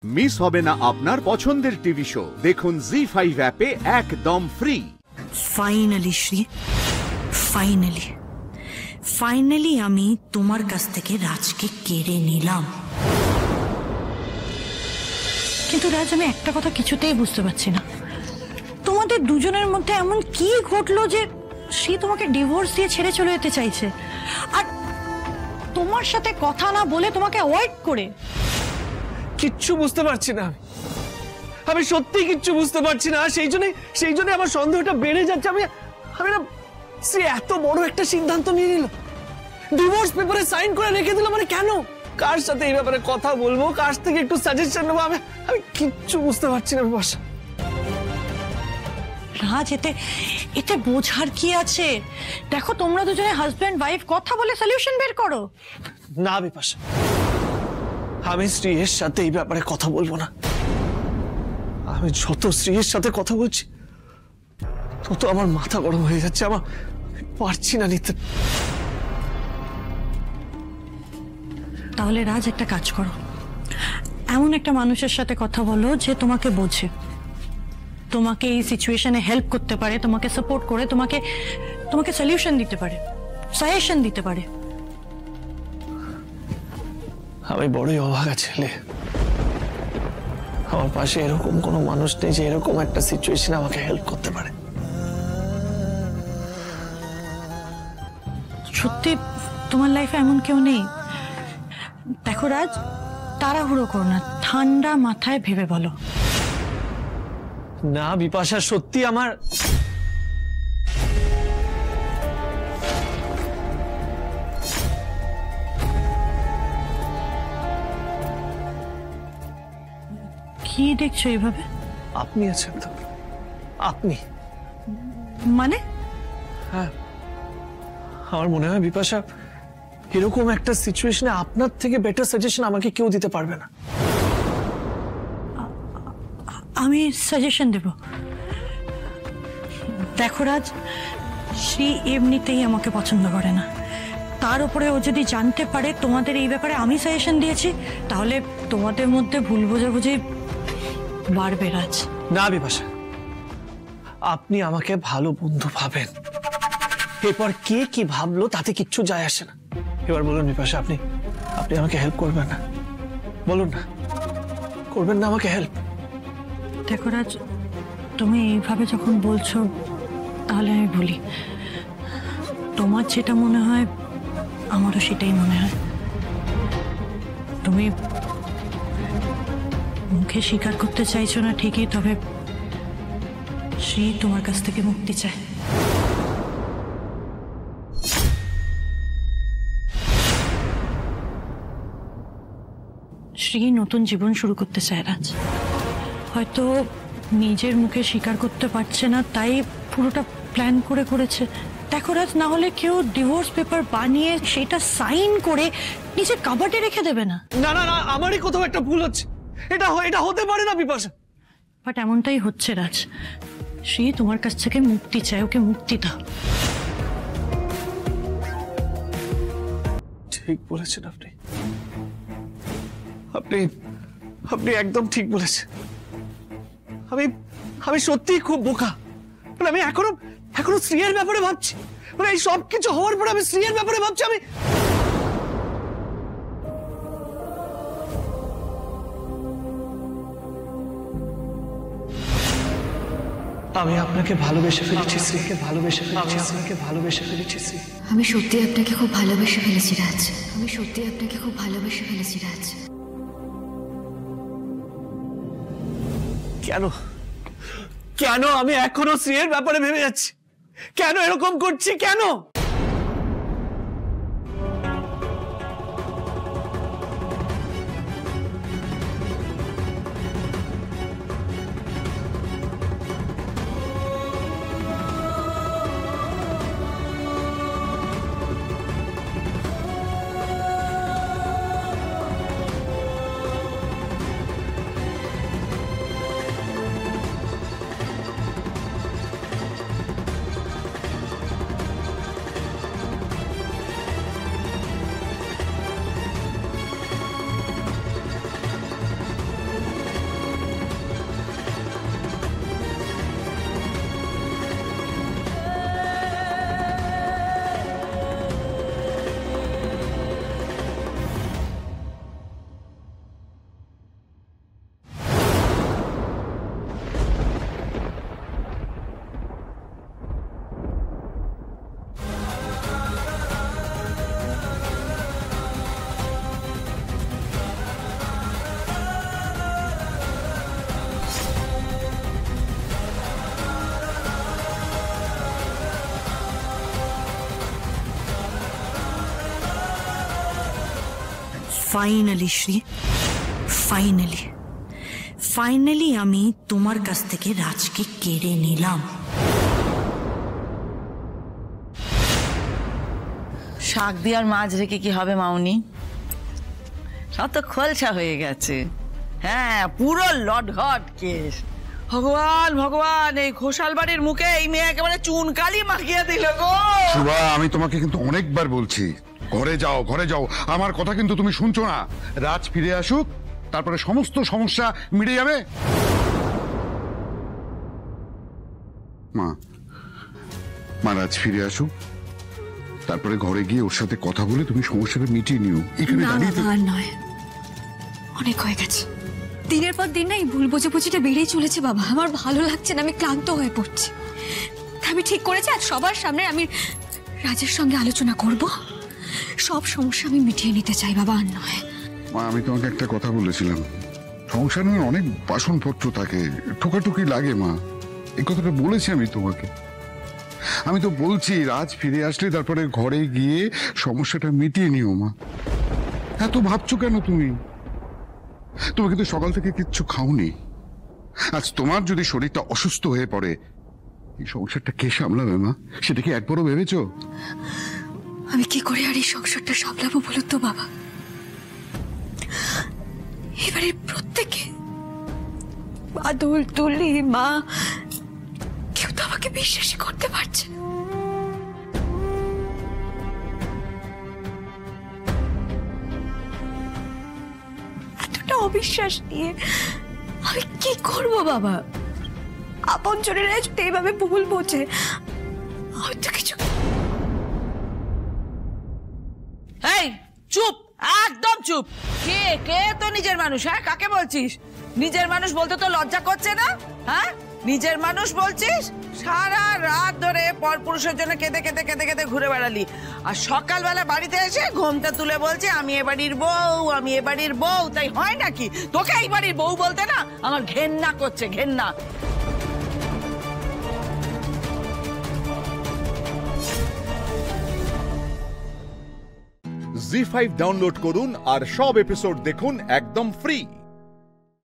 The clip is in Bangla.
মিস হবে না আপনার পছন্দের টিভি শো। দেখুন জি5 অ্যাপে একদম ফ্রি। ফাইনালি শ্রী, ফাইনালি আমি তোমার কাছ থেকে রাজকে কেড়ে নিলাম। কিন্তু রাজ, আমি একটা কথা কিছুতেই বুঝতে পারছি না, তোমাদের দুজনের মধ্যে এমন কি ঘটলো যে শ্রী তোমাকে ডিভোর্স দিয়ে ছেড়ে চলে যেতে চাইছে, আর তোমার সাথে কথা না বলে তোমাকে অ্যাভয়েড করে? কিচ্ছু বুঝতে পারছি না আমি সত্যি কিচ্ছু বুঝতে পারছি না। সেই জন্য আমার সন্দেহটা বেড়ে যাচ্ছে। আমি না, সে এত বড় একটা সিদ্ধান্ত নিয়ে নিল, ডিভোর্স পেপারে সাইন করে রেখে দিল। মানে কেন? কার সাথে এই ব্যাপারে কথা বলবো, কার থেকে একটু সাজেশন নেবো? আমি কিচ্ছু বুঝতে পারছি না বিপাশা। রাজ, এতে বোঝার কি আছে? দেখো, তোমরা দুজনে হাজব্যান্ড ওয়াইফ, কথা বলে সলিউশন বের করো। না বিপাশা, আমি শ্রীয়ের সাথে এই ব্যাপারে কথা বলবো না। আমি যত শ্রীয়ের সাথে কথা বলছি তত আমার মাথা গরম হয়ে যাচ্ছে। আমার পারছি না নিতে। তাহলে রাজ, একটা কাজ করো, এমন একটা মানুষের সাথে কথা বলো যে তোমাকে বোঝে, তোমাকে এই সিচুয়েশনে হেল্প করতে পারে, তোমাকে সাপোর্ট করে, তোমাকে সলিউশন দিতে পারে, সাজেশন দিতে পারে। আমি বড়ই অভাগা ছেলে। আমার পাশে এরকম কোনো মানুষ নেই যে এরকম একটা সিচুয়েশনে আমাকে হেল্প করতে পারে। সত্যি তোমার লাইফে এমন কেউ নেই? দেখো রাজ, তাড়াহুড়ো করো না, ঠান্ডা মাথায় ভেবে বলো। না বিপাশা, সত্যি আমার কি দেখছো এইভাবে? আপনি আছেন তো? আপনি মানে? হ্যাঁ, আমার মনে হয় বিপাশা, এরকম একটা সিচুয়েশনে আপনার থেকে বেটার সাজেশন আমাকে কেউ দিতে পারবে না। আমি সাজেশন দেব? দেখো রাজ, শ্রী এমনিতেই আমাকে পছন্দ করে না, তার উপরে ও যদি জানতে পারে তোমাদের এই ব্যাপারে আমি সাজেশন দিয়েছি, তাহলে তোমাদের মধ্যে ভুল বোঝাবুঝি বাড়বে। রাজ, না বিপাশা, আপনি আমাকে ভালো বন্ধু ভাবেন, এরপর কে কি ভাবলো তাতে কিচ্ছু যায় আসে না। এবার বলুন বিপাশা, আপনি আমাকে হেল্প করবেন না? বলুন না, করবেন না আমাকে হেল্প? দেখো রাজ, তুমি এইভাবে যখন বলছো, তাহলে আমি বলি, তোমার যেটা মনে হয় আমারও সেটাই মনে হয়। তুমি মুখে স্বীকার করতে চাইছো না ঠিকই, তবে শ্রী তোমার কাছ থেকে মুক্তি চায়। শ্রী নতুন জীবন শুরু করতে চায় রাজ, হয়তো নিজের মুখে স্বীকার করতে পারছে না, তাই পুরোটা প্ল্যান করে করেছে। দেখো রাজ, না হলে কেউ ডিভোর্স পেপার বানিয়ে সেটা সাইন করে নিজের কাবার্ডে রেখে দেবে না? না না না, আমারই কোথাও একটা ভুল হচ্ছে। এটা হতে পারে না বিপাশা। বাট এমনটাই হচ্ছে রাজ। শ্রী তোমার কাছ থেকে মুক্তি চায়, ওকে মুক্তি দাও। ঠিক বলেছেন আপনি, আপনি একদম ঠিক বলেছেন। আমি সত্যিই খুব বোকা। মানে আমি এখনো শ্রীয়ের ব্যাপারে ভাবছি। মানে এই সব কিছু হওয়ার পরে আমি শ্রীয়ের ব্যাপারে ভাবছি। আমি আপনাকে ভালোবেসে ফেলেছি শ্রীকে, ভালোবেসে ফেলেছি শ্রীকে, ভালোবেসে ফেলেছি শ্রী। আমি সত্যি আপনাকে খুব ভালোবেসে ফেলেছি রাজ, আমি সত্যি আপনাকে খুব ভালোবেসে ফেলেছি রাজ। কেন আমি এখনো শ্রীয়ের ব্যাপারে ভেবে যাচ্ছি? কেন এরকম করছি? কেন? ফাইনালি শ্রী, ফাইনালি ফাইনালি আমি তোমার কাছ থেকে রাজকে কেড়ে নিলাম। শাক দিয়ে আর মাছ রেখে কি হবে মাউনি? সব তো খোলসা হয়ে গেছে। হ্যাঁ, পুরো লটঘট কেস। ভগবান ভগবান, এই ঘোষাল বাড়ির মুখে এই মেয়ে একেবারে চুনকালি মাখিয়ে দিল গো। শুভা, আমি তোমাকে কিন্তু অনেকবার বলছি ঘরে যাও, ঘরে যাও। আমার কথা কিন্তু তুমি শুনছো না। রাজ ফিরে আসুক, তারপরে সমস্ত সমস্যা মিটে যাবে। মা, রাজ ফিরে আসুক, তারপরে ঘরে গিয়ে ওর সাথে কথা বলে তুমি সমস্যাটা মিটিয়ে নিও। এখানে দাঁড়িয়ে আর নয়, অনেক হয়ে গেছে। দিনের পর দিন না এই ভুল বোঝাবুঝিটা বেড়েই চলেছে বাবা। আমার ভালো লাগছে না, আমি ক্লান্ত হয়ে পড়ছি। আমি ঠিক করেছি আজ সবার সামনে আমি রাজের সঙ্গে আলোচনা করব, সব সমস্যা আমি মিটিয়ে নিতে চাই বাবা, আর নয়। মা, আমি তোমাকে একটা কথা বলেছিলাম, সংসারে অনেক বাসনপত্র থাকে, ঠোকাঠুকি লাগে মা। এই কথাটা বলেছি আমি তোমাকে। আমি তো বলছি রাজ ফিরে আসলে তারপরে ঘরে গিয়ে সমস্যাটা মিটিয়ে নিও মা। এত ভাবছো কেন তুমি? তুমি কিন্তু সকাল থেকে কিচ্ছু খাওনি। আজ তোমার যদি শরীরটা অসুস্থ হয়ে পড়ে, এই সংসারটা কে সামলাবে মা? সেটা কি একবারও ভেবেছো? আমি কি করে আর এই সংসারটা সামলাবো বলো তো বাবা? এবারে প্রত্যেকে, বাদল, তুলি, মা, কেউ তো আমাকে বিশ্বাসই করতে পারছে না। এতটা অবিশ্বাস নিয়ে আমি কি করব বাবা? আপন জনেরা যদি এইভাবে ভুল বোঝে, আমি তো কিছু। এই চুপ, একদম চুপ। কে কে তো নিজের মানুষ? হ্যাঁ, কাকে বলছিস নিজের মানুষ? বলতে তো লজ্জা করছে না? হ্যাঁ, নিজের মানুষ বলছিস? সারা রাত ধরে পরপুরুষের জন্য কেঁদে কেঁদে কেঁদে কেঁদে ঘুরে বেড়ালি, আর সকালবেলা বাড়িতে এসে ঘোমটা তুলে বলছে আমি এ বাড়ির বউ, আমি এ বাড়ির বউ। তাই হয় নাকি? তোকে এই বাড়ির বউ বলতে না আমার ঘেন্না করছে, ঘেন্না। জি5 ডাউনলোড করুন আর সব এপিসোড দেখুন একদম ফ্রি।